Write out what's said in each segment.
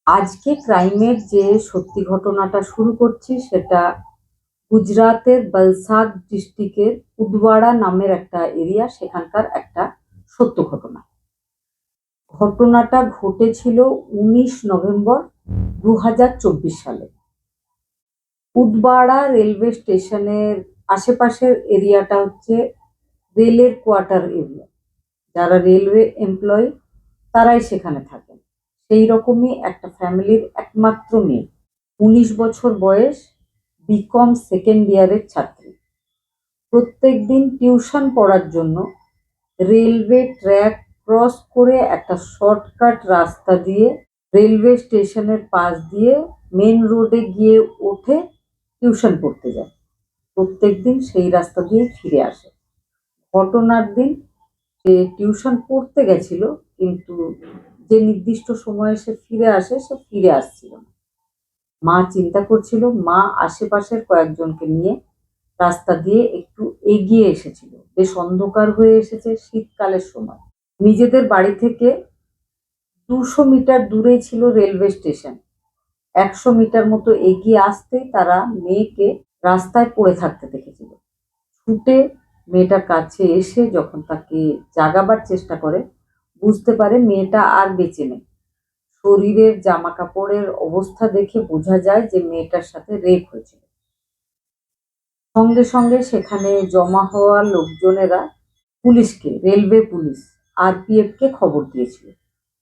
আজকে ক্রাইমের যে সত্যি ঘটনাটা শুরু করছি সেটা গুজরাতের বলসাদ ডিস্ট্রিক্টের উদওয়াড়া নামের একটা এরিয়া, সেখানকার একটা সত্য ঘটনা। ঘটনাটা ঘটেছিল 19 নভেম্বর 2024 সালে। উদওয়াড়া রেলওয়ে স্টেশনের আশেপাশের এরিয়াটা হচ্ছে রেলের কোয়ার্টার এরিয়া। যারা রেলওয়ে এমপ্লয়ি তারাই সেখানে থাকেন। সেই রকমই একটা ফ্যামিলির একমাত্র মেয়ে, 19 বছর বয়স, বিকম সেকেন্ড ইয়ারের ছাত্রী। প্রত্যেক দিন টিউশন পড়ার জন্য রেলওয়ে ট্র্যাক ক্রস করে একটা শর্টকাট রাস্তা দিয়ে রেলওয়ে স্টেশনের পাশ দিয়ে মেন রোডে গিয়ে ওঠে টিউশন পড়তে যায়। প্রত্যেক দিন সেই রাস্তা দিয়ে ফিরে আসে। ঘটনার দিন সে টিউশন পড়তে গেছিল, কিন্তু যে নির্দিষ্ট সময়ে সে ফিরে আসে সে ফিরে আসছিল না। মা চিন্তা করছিল, মা আশেপাশের কয়েকজনকে নিয়ে রাস্তা দিয়ে একটু এগিয়ে এসেছিল। বেশ অন্ধকার হয়ে এসেছে, শীতকালের সময়। নিজেদের বাড়ি থেকে 200 মিটার দূরেই ছিল রেলওয়ে স্টেশন। 100 মিটার মতো এগিয়ে আসতেই তারা মেয়েকে রাস্তায় পড়ে থাকতে দেখেছিল। ছুটে মেয়েটার কাছে এসে যখন তাকে জাগাবার চেষ্টা করে, বুঝতে পারে মেয়েটা আর বেঁচে নেই। শরীরের জামা কাপড়ের অবস্থা দেখে বোঝা যায় যে মেয়েটার সাথে রেপ হয়েছিল। সঙ্গে সঙ্গে সেখানে জমা হওয়া লোকজনেরা পুলিশকে, রেলওয়ে পুলিশ, আরপিএফকে খবর দিয়েছিল।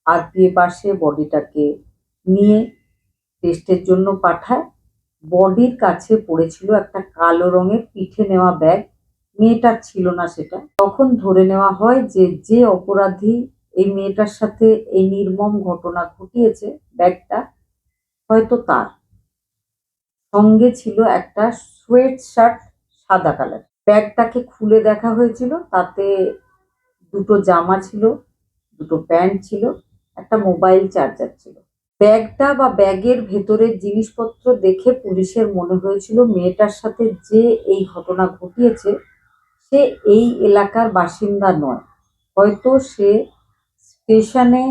আরপিএফ আসে, বডিটাকে নিয়ে টেস্টের জন্য পাঠায়। বডির কাছে পড়েছিল একটা কালো রঙের পিঠে নেওয়া ব্যাগ। মেয়েটার ছিল না সেটা। তখন ধরে নেওয়া হয় যে যে অপরাধী এই মেয়েটার সাথে এই নির্মম ঘটনা ঘটিয়েছে, ব্যাগটা হয়তো তার। সঙ্গে ছিল একটা সোয়েট শার্ট, সাদা কালার। ব্যাগটাকে খুলে দেখা হয়েছিল, তাতে দুটো জামা ছিল, দুটো প্যান্ট ছিল, একটা মোবাইল চার্জার ছিল। ব্যাগটা বা ব্যাগের ভেতরের জিনিসপত্র দেখে পুলিশের মনে হয়েছিল মেয়েটার সাথে যে এই ঘটনা ঘটিয়েছে সে এই এলাকার বাসিন্দা নয়। হয়তো সে স্টেশনে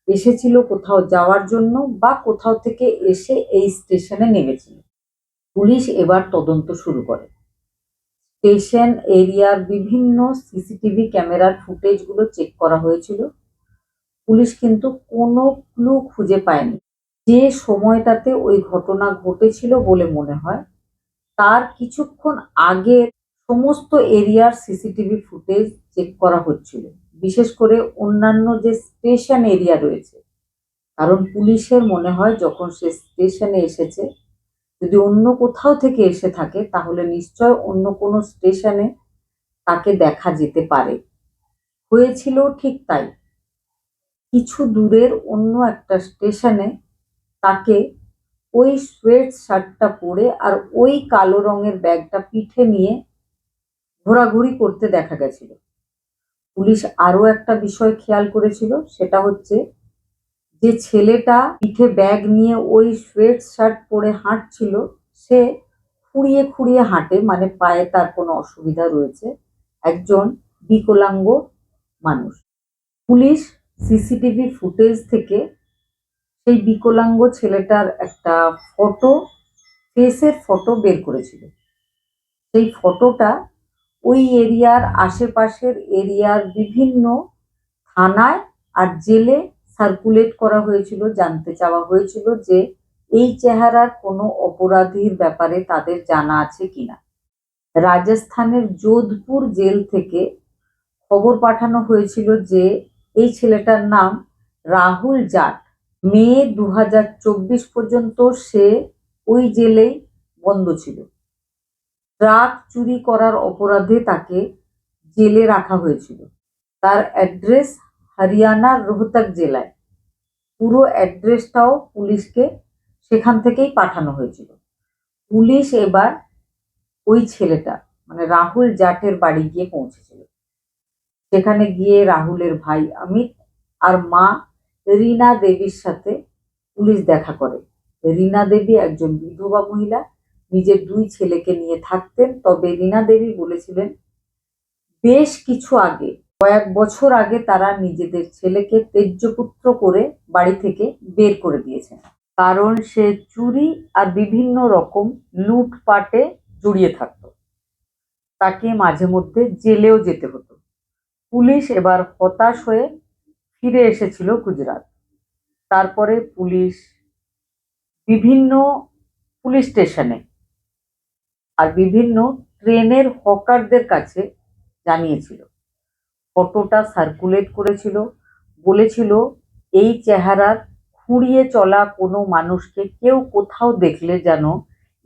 এসেছিল কোথাও যাওয়ার জন্য, বা কোথাও থেকে এসে এই স্টেশনে নেমেছিল। পুলিশ এবার তদন্ত শুরু করে। স্টেশন এরিয়ার বিভিন্ন সিসিটিভি ক্যামেরার ফুটেজগুলো চেক করা হয়েছিল। পুলিশ কিন্তু কোনো ক্লু খুঁজে পায়নি। যে সময়টাতে ওই ঘটনা ঘটেছিল বলে মনে হয়, তার কিছুক্ষণ আগে সমস্ত এরিয়ার সিসিটিভি ফুটেজ চেক করা হচ্ছিল, বিশেষ করে অন্যান্য যে স্টেশন এরিয়া রয়েছে। কারণ পুলিশের মনে হয় যখন সে স্টেশনে এসেছে, যদি অন্য কোথাও থেকে এসে থাকে তাহলে নিশ্চয় অন্য কোনো স্টেশনে তাকে দেখা যেতে পারে। হয়েছিল ঠিক তাই। কিছু দূরের অন্য একটা স্টেশনে তাকে ওই সোয়েট শার্টটা পরে আর ওই কালো রঙের ব্যাগটা পিঠে নিয়ে ঘোরাঘুরি করতে দেখা গেছিল। পুলিশ আরো একটা বিষয় খেয়াল করেছিল, সেটা হচ্ছে যে ছেলেটা পিঠে ব্যাগ নিয়ে ওই সোয়েট শার্ট পরে হাঁটছিল, সে খুঁড়িয়ে খুঁড়িয়ে হাঁটে, মানে পায়ে তার কোনো অসুবিধা রয়েছে, একজন বিকলাঙ্গ মানুষ। পুলিশ সিসিটিভি ফুটেজ থেকে সেই বিকলাঙ্গ ছেলেটার একটা ফটো, ফেসের ফটো বের করেছিল। সেই ফটোটা ওই এরিয়ার আশেপাশের এরিয়ার বিভিন্ন থানায় আর জেলে সার্কুলেট করা হয়েছিল। জানতে চাওয়া হয়েছিল যে এই চেহারার কোনো অপরাধীর ব্যাপারে তাদের জানা আছে কিনা। রাজস্থানের যোধপুর জেল থেকে খবর পাঠানো হয়েছিল যে এই ছেলেটার নাম রাহুল জাট। মে 2024 পর্যন্ত সে ওই জেলেই বন্ধ ছিল। ট্রাক চুরি করার অপরাধে তাকে জেলে রাখা হয়েছিল। তার অ্যাড্রেস হরিয়ানার রোহতক জেলায়। পুরো অ্যাড্রেসটাও পুলিশকে সেখান থেকেই পাঠানো হয়েছিল। পুলিশ এবার ওই ছেলেটা, মানে রাহুল জাটের বাড়ি গিয়ে পৌঁছেছিল। সেখানে গিয়ে রাহুলের ভাই অমিত আর মা রীনা দেবীর সাথে পুলিশ দেখা করে। রীনা দেবী একজন বিধবা মহিলা, নিজের 2 ছেলেকে নিয়ে থাকতেন। তবে রীনা দেবী বলেছিলেন বেশ কিছু আগে কয়েক বছর আগে তারা নিজেদের ছেলেকে তেজ্যপুত্র করে বাড়ি থেকে বের করে দিয়েছেন, কারণ সে চুরি আর বিভিন্ন রকম লুটপাটে জড়িয়ে থাকতো। তাকে মাঝে মধ্যে জেলেও যেতে হতো। পুলিশ এবার হতাশ হয়ে ফিরে এসেছিল গুজরাট। তারপরে পুলিশ বিভিন্ন পুলিশ স্টেশনে আর বিভিন্ন ট্রেনের হকারদের কাছে জানিয়েছিল, ফটোটা সার্কুলেট করেছিল, বলেছিল এই চেহারার খুঁড়িয়ে চলা কোনো মানুষকে কেউ কোথাও দেখলে যেন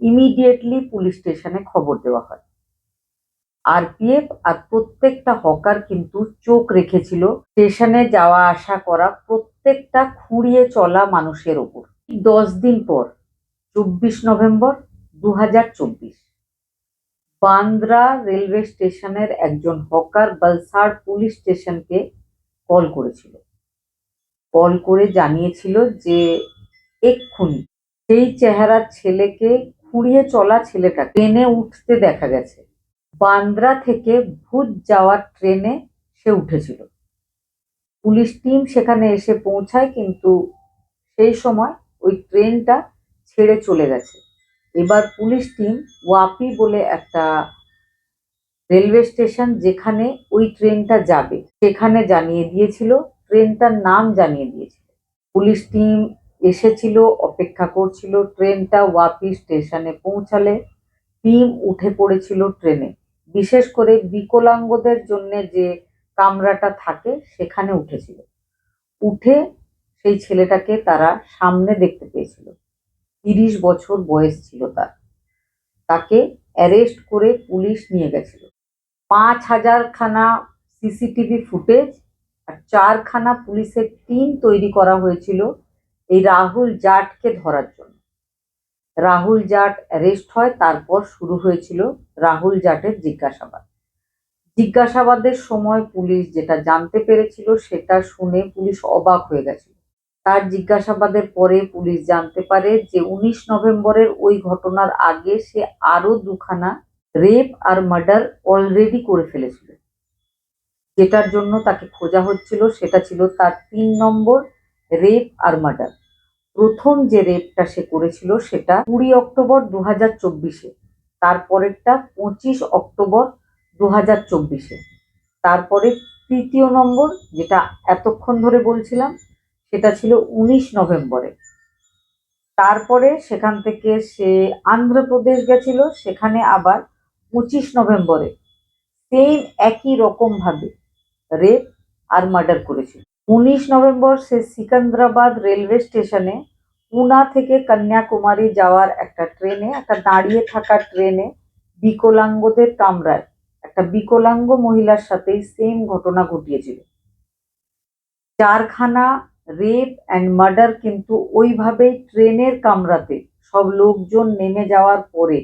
ইমিডিয়েটলি পুলিশ স্টেশনে খবর দেওয়া হয়। আরপিএফ আর প্রত্যেকটা হকার কিন্তু চোখ রেখেছিল স্টেশনে যাওয়া আসা করা প্রত্যেকটা খুঁড়িয়ে চলা মানুষের ওপর। 10 দিন পর 24 নভেম্বর 2024 বান্দ্রা রেলওয়ে স্টেশনের একজন হকার বলসাড় পুলিশ স্টেশনকে কল করেছিল। কল করে জানিয়েছিল যে এক্ষুনি সেই চেহারার ছেলেকে খুঁড়িয়ে চলা ছেলেটা ট্রেনে উঠতে দেখা গেছে। বান্দ্রা থেকে ভুজ যাওয়ার ট্রেনে সে উঠেছিল। পুলিশ টিম সেখানে এসে পৌঁছায়, কিন্তু সেই সময় ওই ট্রেনটা ছেড়ে চলে গেছে। এবার পুলিশ টিম ওয়াপি বলে একটা রেলওয়ে স্টেশন যেখানে ওই ট্রেনটা যাবে সেখানে জানিয়ে দিয়েছিল, ট্রেনটার নাম জানিয়ে দিয়েছিল। পুলিশ টিম এসেছিল, অপেক্ষা করছিল। ট্রেনটা ওয়াপি স্টেশনে পৌঁছালে টিম উঠে পড়েছিল ট্রেনে, বিশেষ করে বিকলাঙ্গদের জন্য যে কামরাটা থাকে সেখানে উঠেছিল। উঠে সেই ছেলেটাকে তারা সামনে দেখতে পেয়েছিল। 30 বছর বয়স ছিল তার। তাকে অ্যারেস্ট করে পুলিশ নিয়ে গেছিল। 5,000খানা সিসিটিভি ফুটেজ আর 4খানা পুলিশের টিম তৈরি করা হয়েছিল এই রাহুল জাটকে ধরার জন্য। রাহুল জাট অ্যারেস্ট হয়, তারপর শুরু হয়েছিল রাহুল জাটের জিজ্ঞাসাবাদ। জিজ্ঞাসাবাদের সময় পুলিশ যেটা জানতে পেরেছিল সেটা শুনে পুলিশ অবাক হয়ে গেছিল। তার জিজ্ঞাসাবাদের পরে পুলিশ জানতে পারে যে 19 নভেম্বরের ওই ঘটনার আগে সে আরো 2খানা রেপ আর মার্ডার অলরেডি করে ফেলেছিল। যেটার জন্য তাকে খোঁজা হচ্ছিল সেটা ছিল তার 3 নম্বর রেপ আর মার্ডার। প্রথম যে রেপটা সে করেছিল সেটা 20 অক্টোবর 2024-এ, তারপরেরটা 25 অক্টোবর 2024-এ, তারপরে 3য় নম্বর যেটা এতক্ষণ ধরে বলছিলাম সেটা ছিল 19 নভেম্বরে। তারপরে সেখান থেকে সে আন্ধ্রপ্রদেশ গেছিল, সেখানে আবার 25 নভেম্বরে সেম একই রকম ভাবে রেপ আর মার্ডার করেছিল। 19 নভেম্বর সে সিকান্দ্রাবাদ রেলওয়ে স্টেশনে পুনা থেকে কন্যাকুমারী যাওয়ার একটা ট্রেনে, একটা দাঁড়িয়ে থাকা ট্রেনে বিকলাঙ্গদের কামরায় একটা বিকলাঙ্গ মহিলার সাথেই সেম ঘটনা ঘটিয়েছিল। 4খানা রেপ অ্যান্ড মার্ডার কিন্তু ওইভাবেই ট্রেনের কামরাতে সব লোকজন নেমে যাওয়ার পরে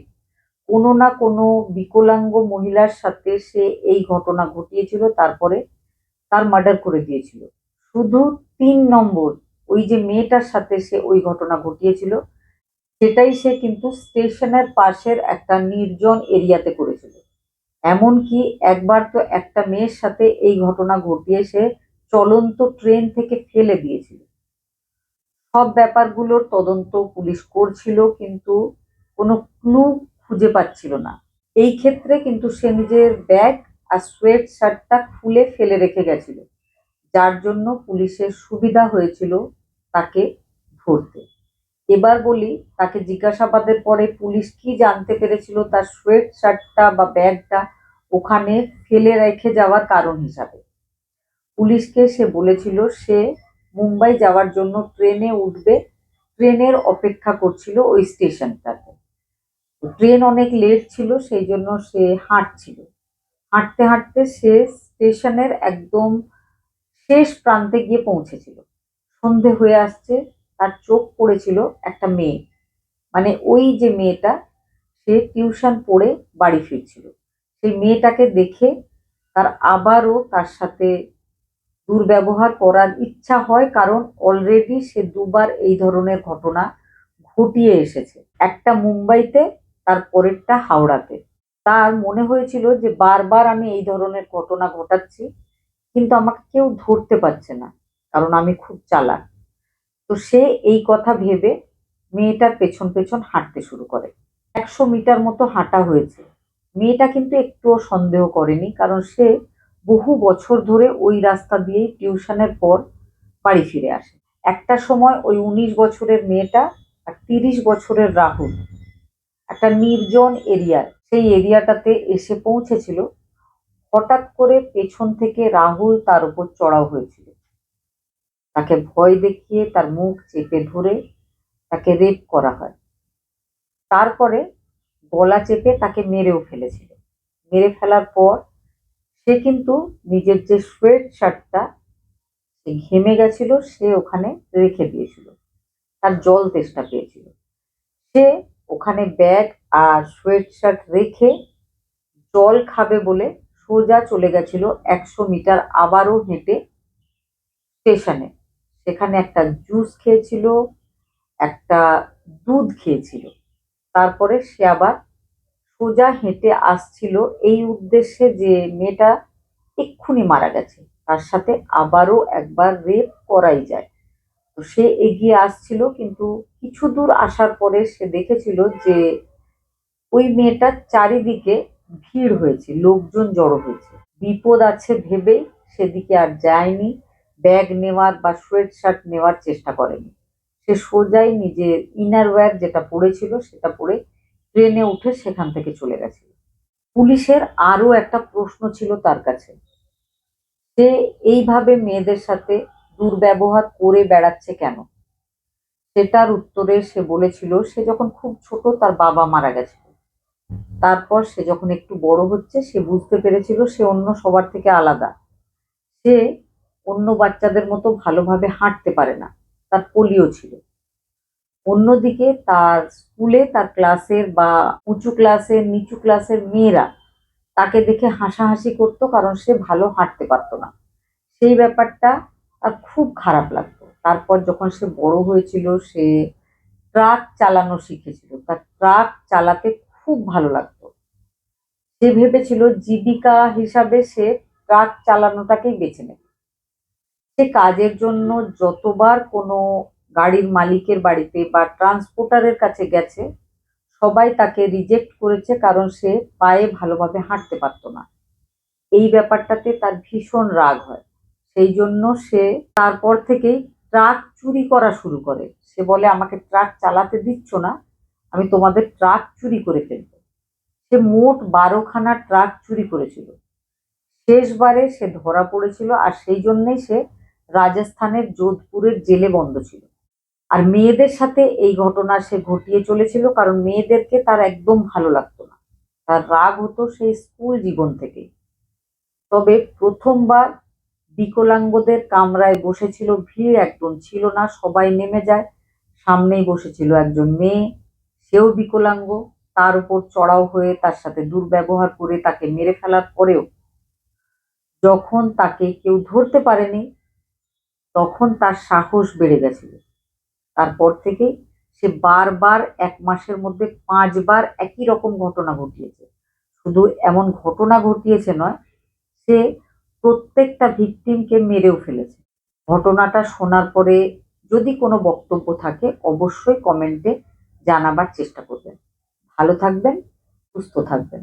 কোনো না কোনো বিকলাঙ্গ মহিলার সাথে সে এই ঘটনা ঘটিয়েছিল, তারপরে তার মার্ডার করে দিয়েছিল। শুধু 3 নম্বর ওই যে মেয়েটার সাথে সে ওই ঘটনা ঘটিয়েছিল সেটাই সে কিন্তু স্টেশনের পাশের একটা নির্জন এরিয়াতে করেছিল। এমনকি একবার তো একটা মেয়ের সাথে এই ঘটনা ঘটিয়ে সে চলন্ত ট্রেন থেকে ফেলে দিয়েছিল। সব ব্যাপারগুলোর তদন্ত পুলিশ করছিল, কিন্তু কোনো ক্লু খুঁজে পাচ্ছিল না। এই ক্ষেত্রে কিন্তু সে নিজের ব্যাগ আর সোয়েট শার্টটা খুলে ফেলে রেখে গেছিল, যার জন্য পুলিশের সুবিধা হয়েছিল তাকে ধরতে। এবার বলি, তাকে জিজ্ঞাসাবাদের পরে পুলিশ কি জানতে পেরেছিল তার সোয়েট শার্টটা বা ব্যাগটা ওখানে ফেলে রেখে যাওয়ার কারণ হিসাবে। পুলিশকে সে বলেছিল সে মুম্বাই যাওয়ার জন্য ট্রেনে উঠবে, ট্রেনের অপেক্ষা করছিল ওই স্টেশনটাতে। ট্রেন অনেক লেট ছিল, সেই জন্য সে হাঁটছিল। হাঁটতে হাঁটতে সে স্টেশনের একদম শেষ প্রান্তে গিয়ে পৌঁছেছিল। সন্ধে হয়ে আসছে, তার চোখ পড়েছিল একটা মেয়ে, মানে ওই যে মেয়েটা সে টিউশন পড়ে বাড়ি ফিরছিল, সেই মেয়েটাকে দেখে তার আবারও তার সাথে দুর্ব্যবহার করার ইচ্ছা হয়, কারণ অলরেডি সে 2বার এই ধরনের ঘটনা ঘটিয়ে এসেছে, একটা মুম্বাইতে, তার পরেরটা হাওড়াতে। তার মনে হয়েছিল যে বারবার আমি এই ধরনের ঘটনা ঘটাচ্ছি, কিন্তু আমাকে কেউ ধরতে পারছে না, কারণ আমি খুব চালাক। তো সে এই কথা ভেবে মেয়েটার পেছন পেছন হাঁটতে শুরু করে। ১০০ মিটার মতো হাঁটা হয়েছে। মেয়েটা কিন্তু একটুও সন্দেহ করেনি, কারণ সে বহু বছর ধরে ওই রাস্তা দিয়েই টিউশনের পর বাড়ি ফিরে আসে। একটা সময় ওই ১৯ বছরের মেয়েটা আর ৩০ বছরের রাহুল একটা নির্জন এরিয়ায়, সেই এরিয়াটাতে এসে পৌঁছেছিল। হঠাৎ করে পেছন থেকে রাহুল তার উপর চড়াও হয়েছিল। তাকে ভয় দেখিয়ে তার মুখ চেপে ধরে তাকে রেপ করা হয়। তারপরে গলা চেপে তাকে মেরেও ফেলেছিল। মেরে ফেলার পর সে কিন্তু নিজের যে সোয়েট শার্টটা সে ঘেমে গেছিল, সে ওখানে রেখে দিয়েছিল। তার জল তেষ্টা পেয়েছিল। সে ওখানে ব্যাগ আর সোয়েট শার্ট রেখে জল খাবে বলে সোজা চলে গেছিল ১০০ মিটার আবারও হেঁটে স্টেশনে। সেখানে একটা জুস খেয়েছিল, একটা দুধ খেয়েছিল। তারপরে সে আবার সোজা হেঁটে আসছিল এই উদ্দেশ্যে যে মেয়েটা এক্ষুনি মারা গেছে, তার সাথে আবারও একবার রেপ করাই যায়। তো সে এগিয়ে আসছিল, কিন্তু কিছু দূর আসার পরে সে দেখেছিল যে ওই মেয়েটার চারিদিকে ভিড় হয়েছে, লোকজন জড়ো হয়েছে। বিপদ আছে ভেবেই সেদিকে আর যায়নি, ব্যাগ নেওয়ার বা সোয়েট শার্ট নেওয়ার চেষ্টা করেনি। সে সোজাই নিজের ইনারওয়্যার যেটা পড়েছিল সেটা পরে ট্রেনে উঠে সেখান থেকে চলে গেছিল। পুলিশের আরো একটা প্রশ্ন ছিল তার কাছে, সে এইভাবে মেয়েদের সাথে দুর্ব্যবহার করে বেড়াচ্ছে কেন? সেটার উত্তরে সে বলেছিল সে যখন খুব ছোট তার বাবা মারা গেছিল। তারপর সে যখন একটু বড় হচ্ছে সে বুঝতে পেরেছিল সে অন্য সবার থেকে আলাদা। সে অন্য বাচ্চাদের মতো ভালোভাবে হাঁটতে পারে না, তার পোলিও ছিল। অন্যদিকে তার স্কুলে তার ক্লাসের বা উঁচু ক্লাসের নিচু ক্লাসের মেয়েরা তাকে দেখে হাসাহাসি করতো, কারণ সে ভালো হাঁটতে পারতো না। সেই ব্যাপারটা তার খুব খারাপ লাগতো। তারপর যখন সে বড় হয়েছিল সে ট্রাক চালানো শিখেছিল, তার ট্রাক চালাতে খুব ভালো লাগতো। সে ভেবেছিল জীবিকা হিসাবে সে ট্রাক চালানোটাকেই বেছে নেবে। সে কাজের জন্য যতবার কোনো গাড়ির মালিকের বাড়িতে বা ট্রান্সপোর্টারের কাছে গেছে সবাই তাকে রিজেক্ট করেছে, কারণ সে পায়ে ভালোভাবে হাঁটতে পারতো না। এই ব্যাপারটাতে তার ভীষণ রাগ হয়। সেই জন্য সে তারপর থেকেই ট্রাক চুরি করা শুরু করে। সে বলে আমাকে ট্রাক চালাতে দিচ্ছ না, আমি তোমাদের ট্রাক চুরি করে ফেলবো। সে মোট ১২খানা ট্রাক চুরি করেছিল। শেষবারে সে ধরা পড়েছিল, আর সেই জন্যই সে রাজস্থানের যোধপুরের জেলে বন্ধ ছিল। আর মেয়েদের সাথে এই ঘটনা সে ঘটিয়ে চলেছিল, কারণ মেয়েদেরকে তার একদম ভালো লাগতো না। তার রাগ হতো সেই স্কুল জীবন থেকেই। তবে প্রথমবার বিকলাঙ্গদের কামরায় বসেছিল, ভিড় একদম ছিল না, সবাই নেমে যায়। সামনেই বসেছিল একজন মেয়ে, সেও বিকলাঙ্গ। তার উপর চড়াও হয়ে তার সাথে দুর্ব্যবহার করে তাকে মেরে ফেলার পরেও যখন তাকে কেউ ধরতে পারেনি তখন তার সাহস বেড়ে গেছিল। তারপর থেকে সে বারবার ১ মাসের মধ্যে ৫বার একই রকম ঘটনা ঘটিয়েছে। শুধু এমন ঘটনা ঘটিয়েছে নয়, সে প্রত্যেকটা ভিকটিমকে মেরেও ফেলেছে। ঘটনাটা শোনার পরে যদি কোনো বক্তব্য থাকে অবশ্যই কমেন্টে জানাবার চেষ্টা করবেন। ভালো থাকবেন, সুস্থ থাকবেন।